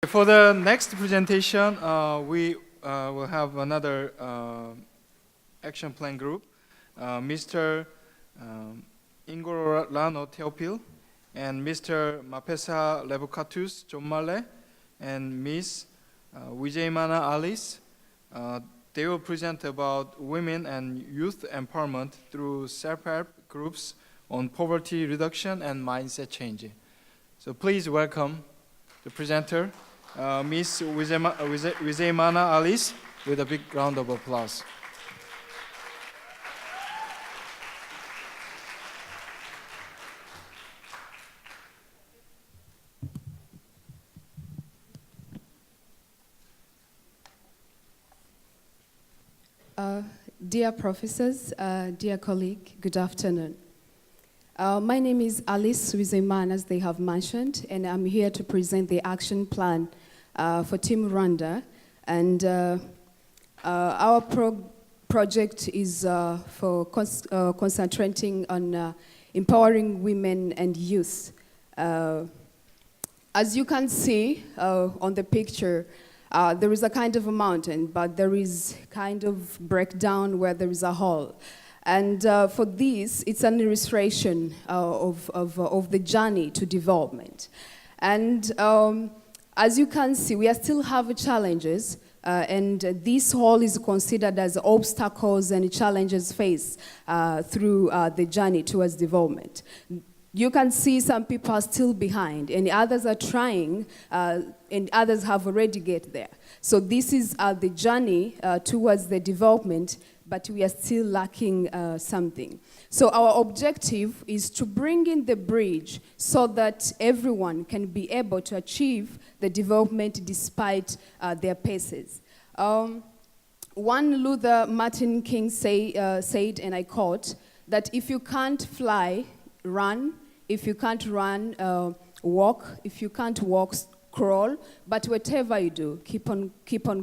For the next presentation, we will have another action plan group, Mr. Ingorano Teopil and Mr. Mapesa Levocatus Jomale and Ms. Uwizeyimana Alice. They will present about women and youth empowerment through self-help groups on poverty reduction and mindset change. So please welcome the presenter, Ms. Uwizeyimana Alice, with a big round of applause. Dear professors, dear colleague, good afternoon. My name is Alice Uwizeyimana, as they have mentioned, and I'm here to present the action plan for Team Rwanda. And our project is for concentrating on empowering women and youth. As you can see on the picture, there is a kind of a mountain, but there is kind of breakdown where there is a hole. And for this, it's an illustration of the journey to development. And as you can see, we still have challenges, and this hole is considered as obstacles and challenges faced through the journey towards development. You can see some people are still behind, and others are trying, and others have already get there. So this is the journey towards the development, but we are still lacking something. So our objective is to bring in the bridge so that everyone can be able to achieve the development despite their paces. One Luther Martin King said, and I quote, that if you can't fly, run. If you can't run, walk. If you can't walk, crawl. But whatever you do, keep on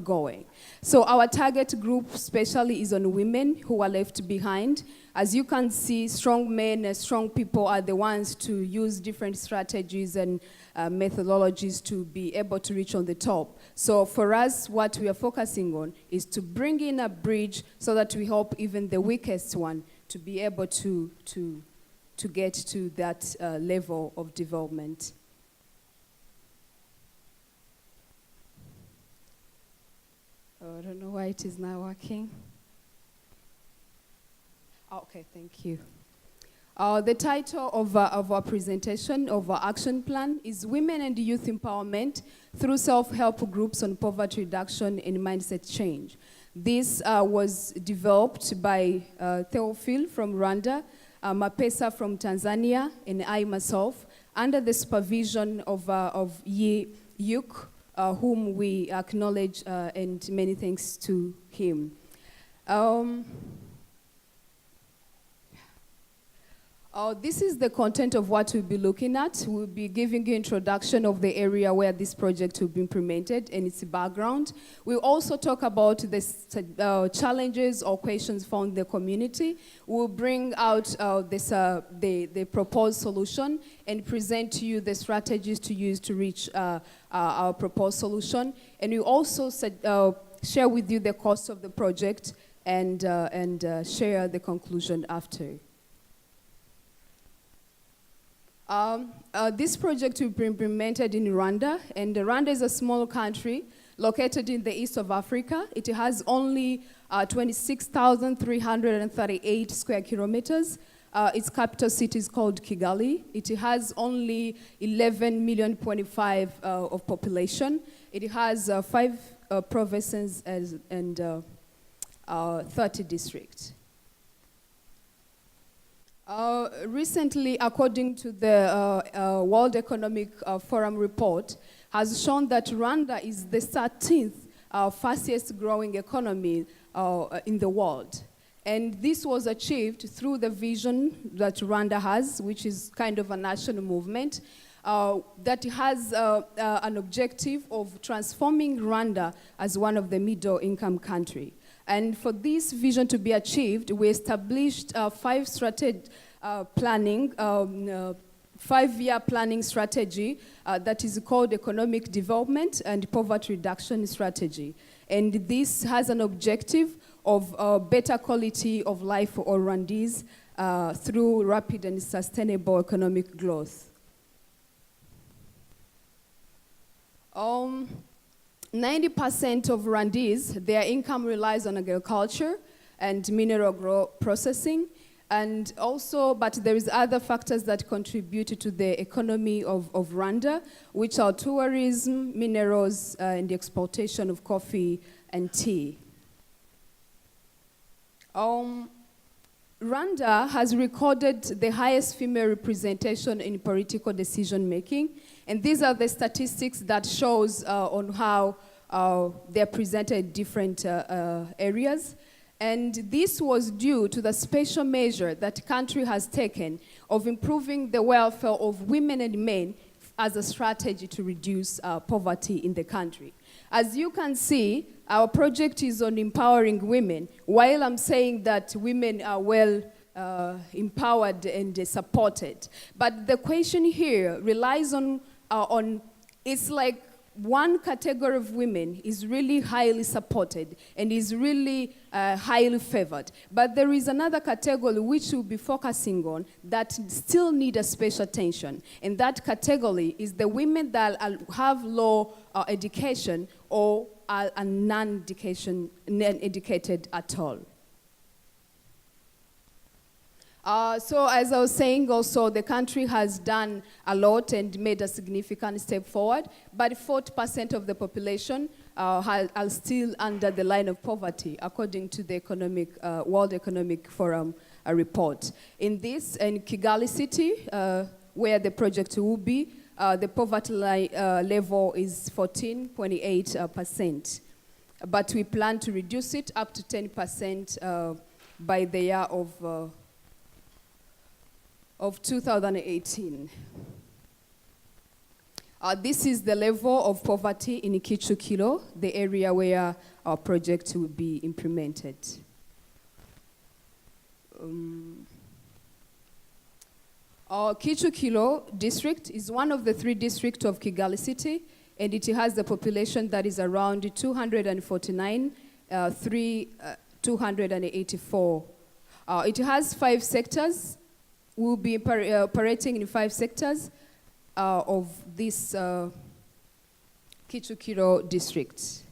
going. So our target group especially is on women who are left behind. As you can see, strong men and strong people are the ones to use different strategies and methodologies to be able to reach on the top. So for us, what we are focusing on is to bring in a bridge so that we help even the weakest one to be able to get to that level of development. Oh, I don't know why it is not working. Okay, thank you. The title of our presentation, of our action plan, is Women and Youth Empowerment through Self-Help Groups on Poverty Reduction and Mindset Change. This was developed by Theophile from Rwanda, Mapesa from Tanzania, and I myself, under the supervision of Yuk, whom we acknowledge, and many thanks to him. This is the content of what we'll be looking at. We'll be giving you introduction of the area where this project will be implemented and its background. We'll also talk about the challenges or questions found in the community. We'll bring out the proposed solution and present to you the strategies to use to reach our proposed solution. And we also share with you the cost of the project and share the conclusion after. This project will be implemented in Rwanda, and Rwanda is a small country located in the east of Africa. It has only 26,338 square kilometers. Its capital city is called Kigali. It has only 11.5 million of population. It has 5 provinces and 30 districts. Recently, according to the World Economic Forum report, has shown that Rwanda is the 13th fastest growing economy in the world. And this was achieved through the vision that Rwanda has, which is kind of a national movement, that has an objective of transforming Rwanda as one of the middle income countries. And for this vision to be achieved, we established 5 strategic planning 5-year planning strategy that is called Economic Development and Poverty Reduction Strategy. And this has an objective of better quality of life for all Rwandese through rapid and sustainable economic growth. 90% of Rwandese, their income relies on agriculture and mineral processing. And also, but there is other factors that contribute to the economy of Rwanda, which are tourism, minerals, and the exportation of coffee and tea. Rwanda has recorded the highest female representation in political decision making, and these are the statistics that shows on how they're presented in different areas. And this was due to the special measure that the country has taken of improving the welfare of women and men as a strategy to reduce poverty in the country. As you can see, our project is on empowering women. While I'm saying that women are well empowered and supported, but the question here relies on it's like one category of women is really highly supported and is really highly favored. But there is another category which we'll be focusing on that still need a special attention. And that category is the women that have low education or are non-educated at all. So as I was saying also, the country has done a lot and made a significant step forward, but 40% of the population are still under the line of poverty, according to the World Economic Forum report. In Kigali City, where the project will be, the poverty level is 14.8%. But we plan to reduce it up to 10% by the year of 2018. This is the level of poverty in Kichukiro, the area where our project will be implemented. Our Kichukiro district is one of the 3 districts of Kigali City, and it has a population that is around 284. It has 5 sectors. We'll be operating in 5 sectors of this Kichukiro district.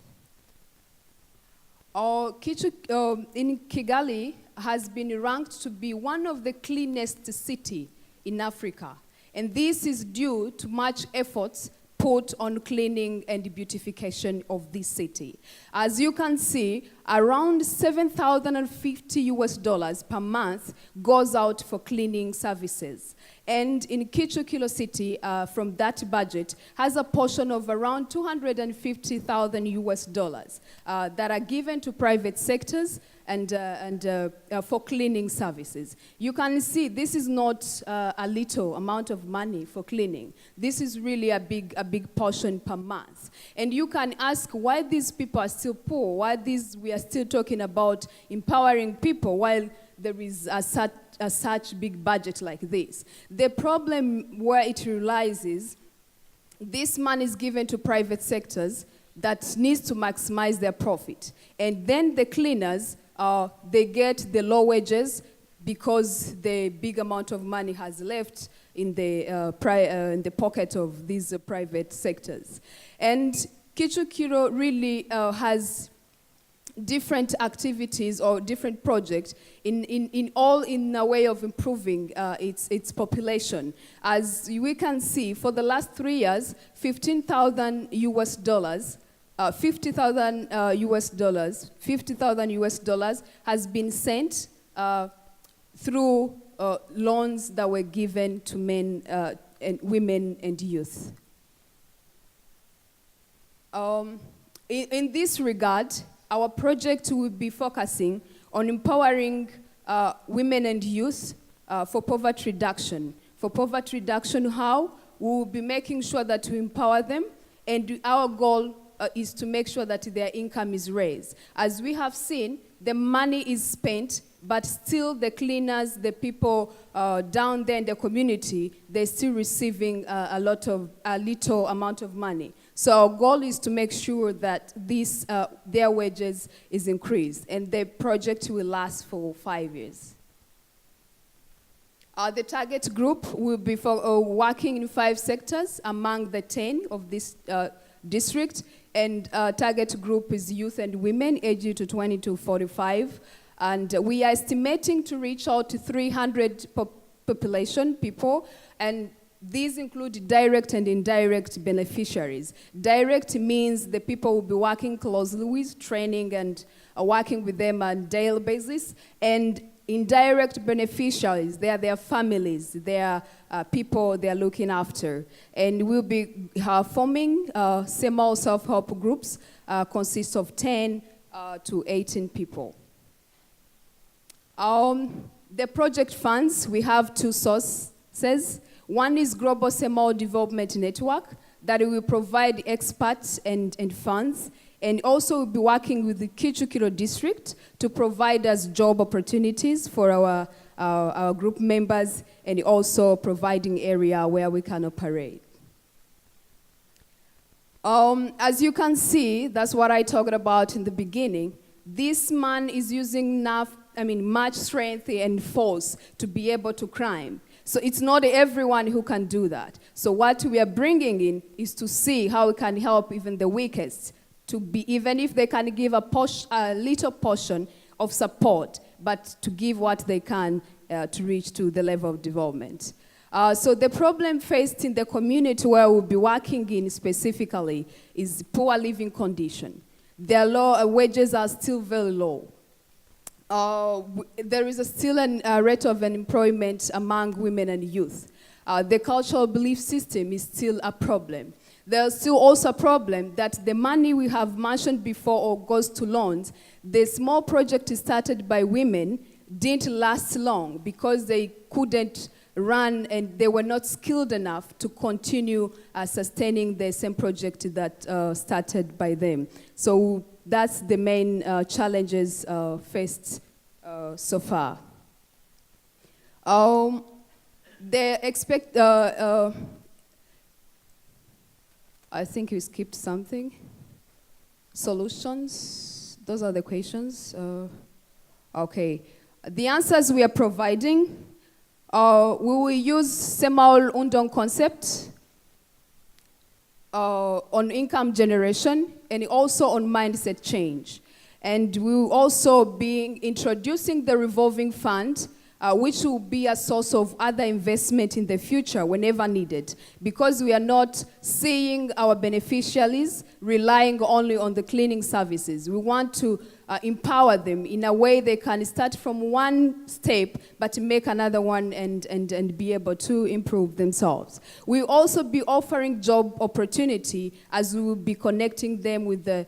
In Kigali has been ranked to be one of the cleanest cities in Africa. And this is due to much efforts put on cleaning and beautification of this city. As you can see, around $7,050 per month goes out for cleaning services. And in Kichukiro City, from that budget, has a portion of around $250,000 that are given to private sectors and for cleaning services. You can see this is not a little amount of money for cleaning. This is really a big portion per month. And you can ask why these people are still poor, why we are still talking about empowering people while there is such big budget like this. The problem where it relies is this money is given to private sectors that needs to maximize their profit. And then the cleaners, they get the low wages because the big amount of money has left in the pocket of these private sectors. And Kichukiro really has different activities or different projects in a way of improving its population. As we can see, for the last 3 years, $50,000 has been sent through loans that were given to men and women and youth. In this regard, our project will be focusing on empowering women and youth for poverty reduction. For poverty reduction, how? We will be making sure that we empower them, and our goal is to make sure that their income is raised. As we have seen, the money is spent but still the cleaners, the people down there in the community, they're still receiving a little amount of money. So our goal is to make sure that their wages is increased, and the project will last for 5 years. The target group will be working in 5 sectors among the 10 of this district, and target group is youth and women aged to 20 to 45. And we are estimating to reach out to 300 population people, and these include direct and indirect beneficiaries. Direct means the people will be working closely with, training and working with them on a daily basis. And indirect beneficiaries, they are their families, they are people they are looking after. And we'll be forming small self-help groups, consists of 10 to 18 people. The project funds, we have 2 sources. One is Global Small Development Network that will provide experts and funds, and also we'll be working with the Kicukiro district to provide us job opportunities for our group members, and also providing area where we can operate. As you can see, that's what I talked about in the beginning. This man is using much strength and force to be able to climb. So it's not everyone who can do that. So what we are bringing in is to see how we can help even the weakest to be, even if they can give a little portion of support, but to give what they can to reach to the level of development. So the problem faced in the community where we'll be working in specifically is poor living condition. Their wages are still very low. There is still a rate of unemployment among women and youth. The cultural belief system is still a problem. There's still also a problem that the money we have mentioned before or goes to loans, the small project started by women didn't last long because they couldn't run and they were not skilled enough to continue sustaining the same project that started by them. So that's the main challenges faced so far. They expect, I think you skipped something. Solutions, those are the questions. Okay, the answers we are providing, we will use Semaul Undong concept on income generation and also on mindset change. And we will also be introducing the revolving fund, which will be a source of other investment in the future whenever needed, because we are not seeing our beneficiaries relying only on the cleaning services. We want to empower them in a way they can start from one step but make another one and be able to improve themselves. We'll also be offering job opportunity as we will be connecting them with the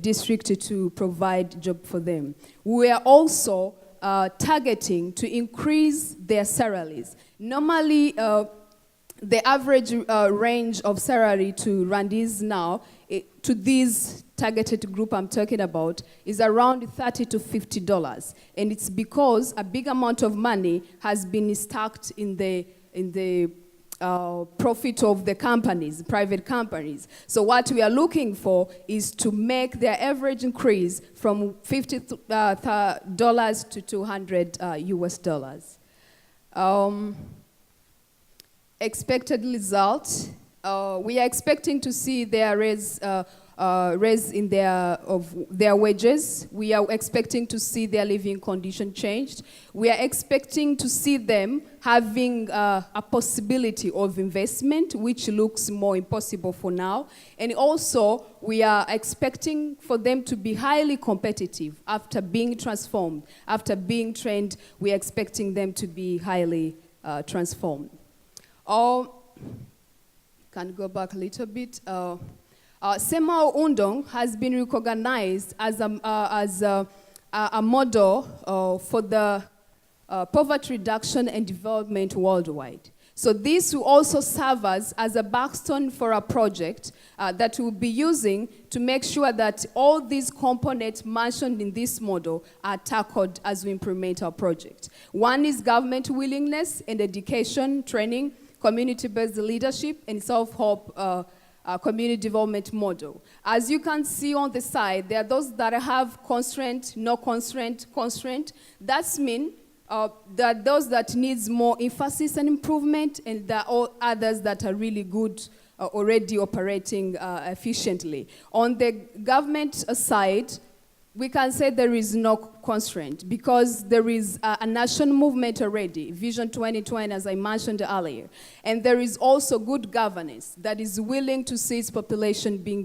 district to provide job for them. We are also targeting to increase their salaries. Normally, the average range of salary to Rwandese now, to this targeted group I'm talking about, is around $30 to $50. And it's because a big amount of money has been stacked in the profit of the companies, private companies. So what we are looking for is to make their average increase from $50 to $200 US. Expected result, we are expecting to see their raise in their wages. We are expecting to see their living condition changed. We are expecting to see them having a possibility of investment, which looks more impossible for now. And also, we are expecting for them to be highly competitive after being transformed. After being trained, we are expecting them to be highly transformed. Can go back a little bit. Semaul Undong has been recognized as a model for the poverty reduction and development worldwide. So this will also serve us as a backstone for a project that we'll be using to make sure that all these components mentioned in this model are tackled as we implement our project. One is government willingness and education, training, community-based leadership, and self-help community development model. As you can see on the side, there are those that have constraint, no constraint, constraint. That's mean there are those that needs more emphasis and improvement, and there are all others that are really good, already operating efficiently. On the government side, we can say there is no constraint because there is a national movement already, Vision 2020, as I mentioned earlier. And there is also good governance that is willing to see its population being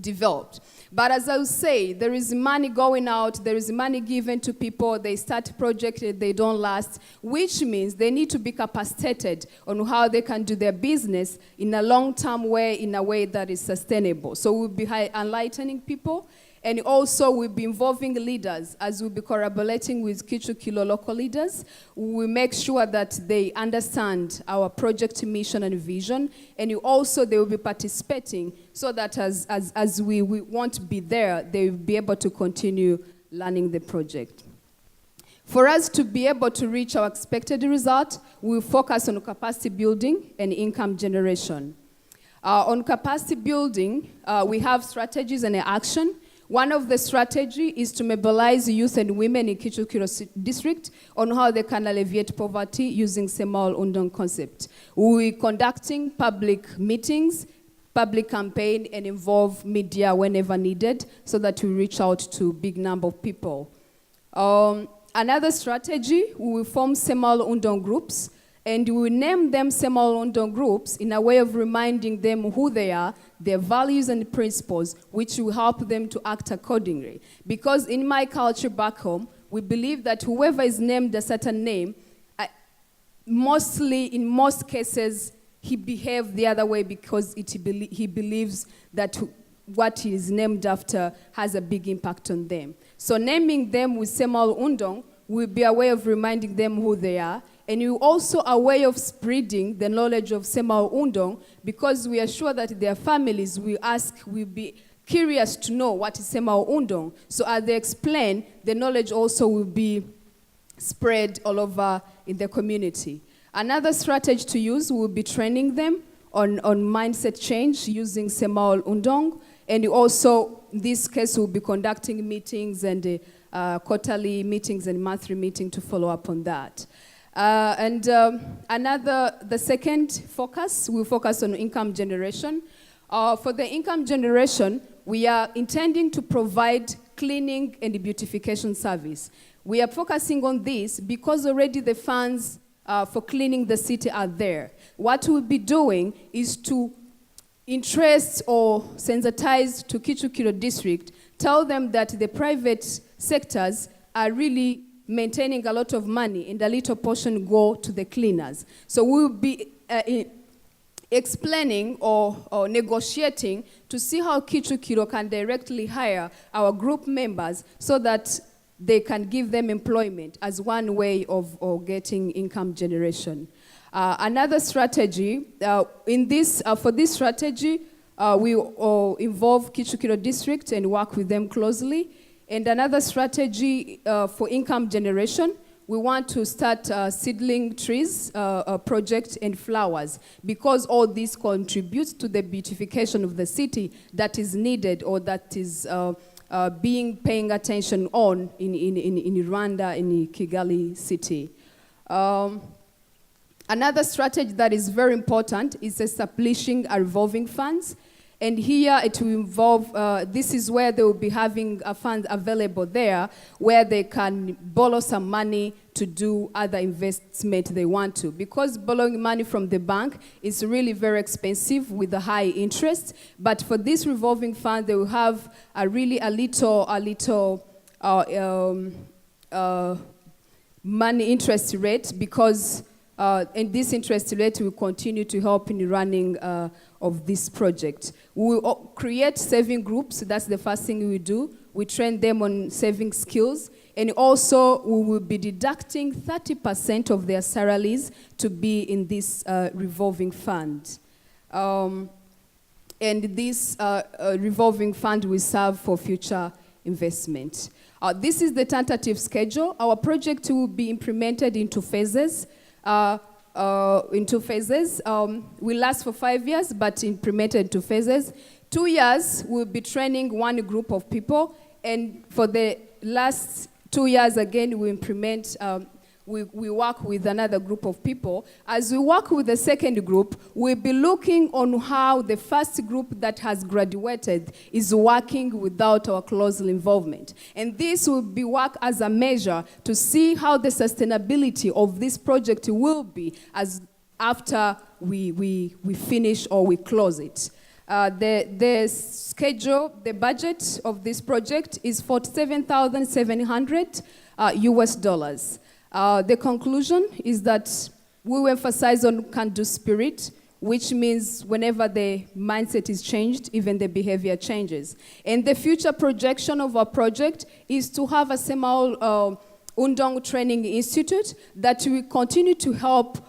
developed. But as I would say, there is money going out, there is money given to people, they start projects, they don't last, which means they need to be capacitated on how they can do their business in a long-term way, in a way that is sustainable. So we'll be enlightening people, and also we'll be involving leaders as we'll be collaborating with Kichukilo local leaders. We make sure that they understand our project mission and vision, and also they will be participating so that as we won't be there, they will be able to continue learning the project. For us to be able to reach our expected result, we'll focus on capacity building and income generation. On capacity building, we have strategies and action. One of the strategy is to mobilize youth and women in Kichukiro district on how they can alleviate poverty using Semal Undong concept. We're conducting public meetings, public campaign, and involve media whenever needed so that we reach out to big number of people. Another strategy, we will form Semal Undong groups, and we will name them Semal Undong groups in a way of reminding them who they are, their values and principles, which will help them to act accordingly. Because in my culture back home, we believe that whoever is named a certain name, mostly, in most cases, he behaves the other way because he believes that what he is named after has a big impact on them. So naming them with Semal Undong will be a way of reminding them who they are, and also a way of spreading the knowledge of Semal Undong, because we are sure that their families will be curious to know what is Semal Undong. So as they explain, the knowledge also will be spread all over in the community. Another strategy to use will be training them on mindset change using Semal Undong, and also in this case we'll be conducting meetings and quarterly meetings and monthly meetings to follow up on that. The second focus, we focus on income generation. For the income generation, we are intending to provide cleaning and beautification service. We are focusing on this because already the funds for cleaning the city are there. What we'll be doing is to interest or sensitize to Kichukiro district, tell them that the private sectors are really maintaining a lot of money and a little portion go to the cleaners. So we'll be explaining or negotiating to see how Kichukiro can directly hire our group members so that they can give them employment as one way of getting income generation. Another strategy, for this strategy, we involve Kichukiro district and work with them closely. And another strategy for income generation, we want to start seedling trees project and flowers, because all this contributes to the beautification of the city that is needed or that is paying attention on in Rwanda, in Kigali city. Another strategy that is very important is establishing a revolving funds. And here it will involve, this is where they will be having a fund available there where they can borrow some money to do other investment they want to. Because borrowing money from the bank is really very expensive with a high interest. But for this revolving fund, they will have a little money interest rate, because and this interest rate will continue to help in the running of this project. We will create saving groups. That's the first thing we do. We train them on saving skills, And also, we will be deducting 30% of their salaries to be in this revolving fund. And this revolving fund will serve for future investment. This is the tentative schedule. Our project will be implemented into phases. Will last for 5 years, but implemented into phases. 2 years, we'll be training one group of people, and for the last 2 years again, we implement, we work with another group of people. As we work with the second group, we'll be looking on how the first group that has graduated is working without our close involvement. And this will be work as a measure to see how the sustainability of this project will be as after we finish or we close it. The schedule, the budget of this project is $47,700 US dollars. The conclusion is that we will emphasize on can-do spirit, which means whenever the mindset is changed, even the behavior changes. And the future projection of our project is to have a Semal Undong Training Institute that will continue to help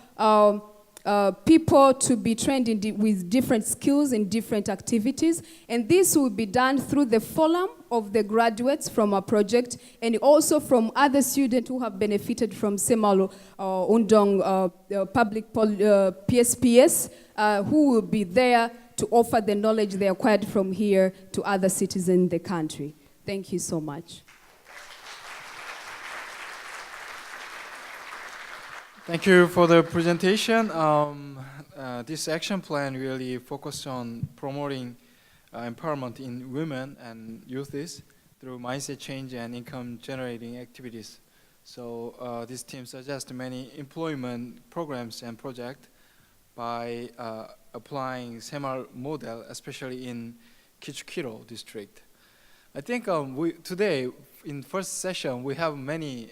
people to be trained with different skills in different activities. And this will be done through the forum of the graduates from our project and also from other students who have benefited from Semal Undong Public PSPS, who will be there to offer the knowledge they acquired from here to other citizens in the country. Thank you so much. Thank you for the presentation. This action plan really focused on promoting empowerment in women and youths through mindset change and income generating activities. So this team suggests many employment programs and projects by applying Semal model, especially in Kichukiro district. I think today, in first session, we have many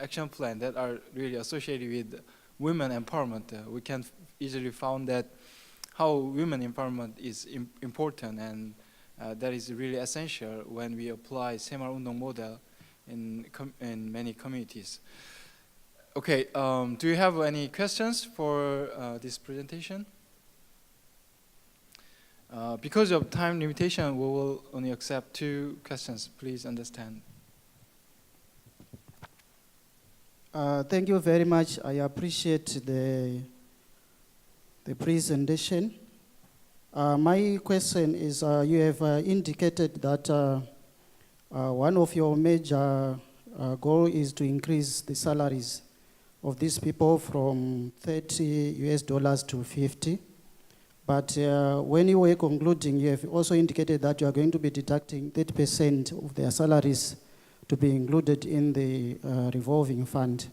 action plans that are really associated with women empowerment. We can easily find that how women empowerment is important, and that is really essential when we apply Semal Undong model in many communities. Okay, do you have any questions for this presentation? Because of time limitation, we will only accept 2 questions. Please understand. Thank you very much. I appreciate the presentation. My question is, you have indicated that one of your major goal is to increase the salaries of these people from $30 US to 50. But when you were concluding, you have also indicated that you are going to be deducting 30% of their salaries to be included in the revolving fund.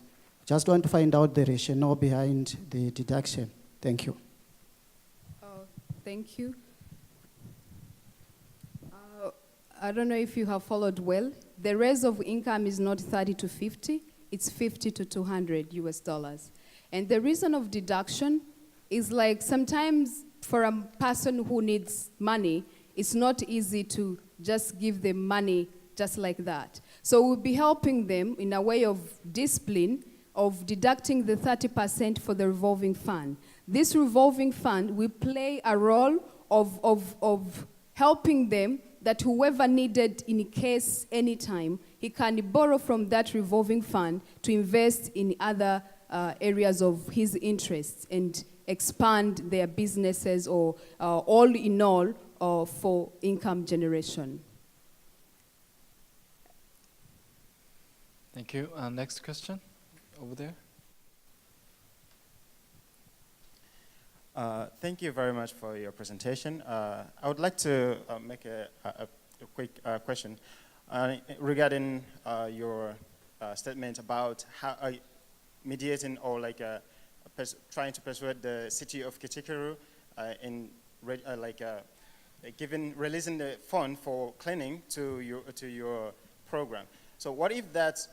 Just want to find out the rationale behind the deduction. Thank you. Thank you. I don't know if you have followed well. The raise of income is not 30 to 50, it's 50 to 200 US dollars. And the reason of deduction is like sometimes for a person who needs money, it's not easy to just give them money just like that. So we'll be helping them in a way of discipline of deducting the 30% for the revolving fund. This revolving fund will play a role of helping them that whoever needed in case anytime, he can borrow from that revolving fund to invest in other areas of his interests and expand their businesses or all in all for income generation. Thank you. Next question, over there. Thank you very much for your presentation. I would like to make a quick question regarding your statement about how mediating or like trying to persuade the city of Kichukiro in releasing the fund for cleaning to your program. So what if that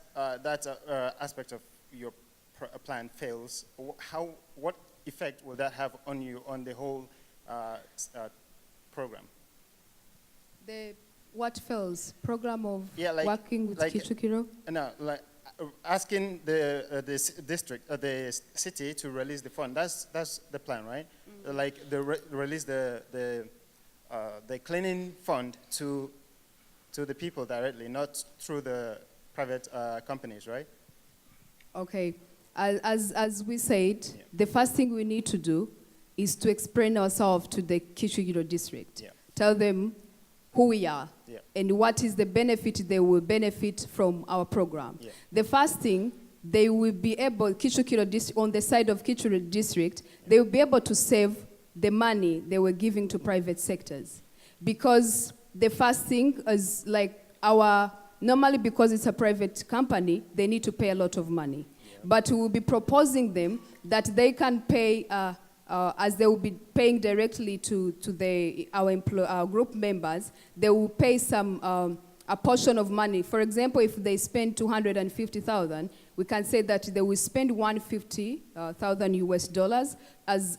aspect of your plan fails? What effect will that have on you on the whole program? What fails? Program of Yeah, like- working with like- Kicukiro? No, like asking the district, the city to release the fund. That's the plan, right? Like release the cleaning fund to the people directly, not through the private companies, right? Okay. As we said, Yeah. the first thing we need to do is to explain ourselves to the Kicukiro district. Yeah. Tell them who we are Yeah. and what is the benefit they will benefit from our program. Yeah. The first thing, they will be able, on the side of Kicukiro district, they will be able to save the money they were giving to private sectors. Because the first thing is like normally because it's a private company, they need to pay a lot of money. Yeah. But we will be proposing them that they can pay, as they will be paying directly to our group members, they will pay a portion of money. For example, if they spend 250,000, we can say that they will spend 150,000 US dollars as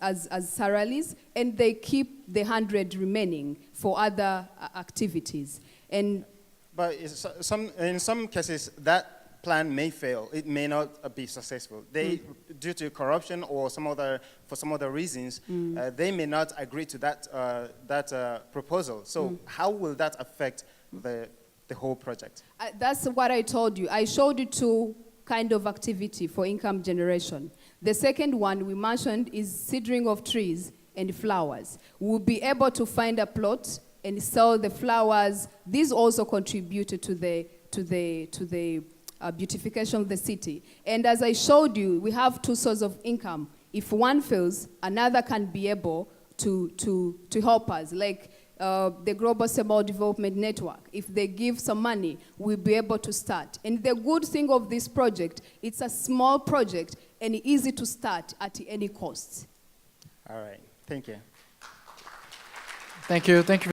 salaries, and they keep the 100 remaining for other activities. And But in some cases, that plan may fail. It may not be successful. Due to corruption or for some other reasons, they may not agree to that proposal. So how will that affect the whole project? that's what I told you. I showed you two kind of activity for income generation. The second one we mentioned is seeding of trees and flowers. We'll be able to find a plot and sell the flowers. These also contributed to the beautification of the city. And as I showed you, we have two sources of income. If one fails, another can be able to help us, like the Global Small Development Network. If they give some money, we'll be able to start. And the good thing of this project, it's a small project and easy to start at any cost. All right. Thank you. Thank you. Thank you.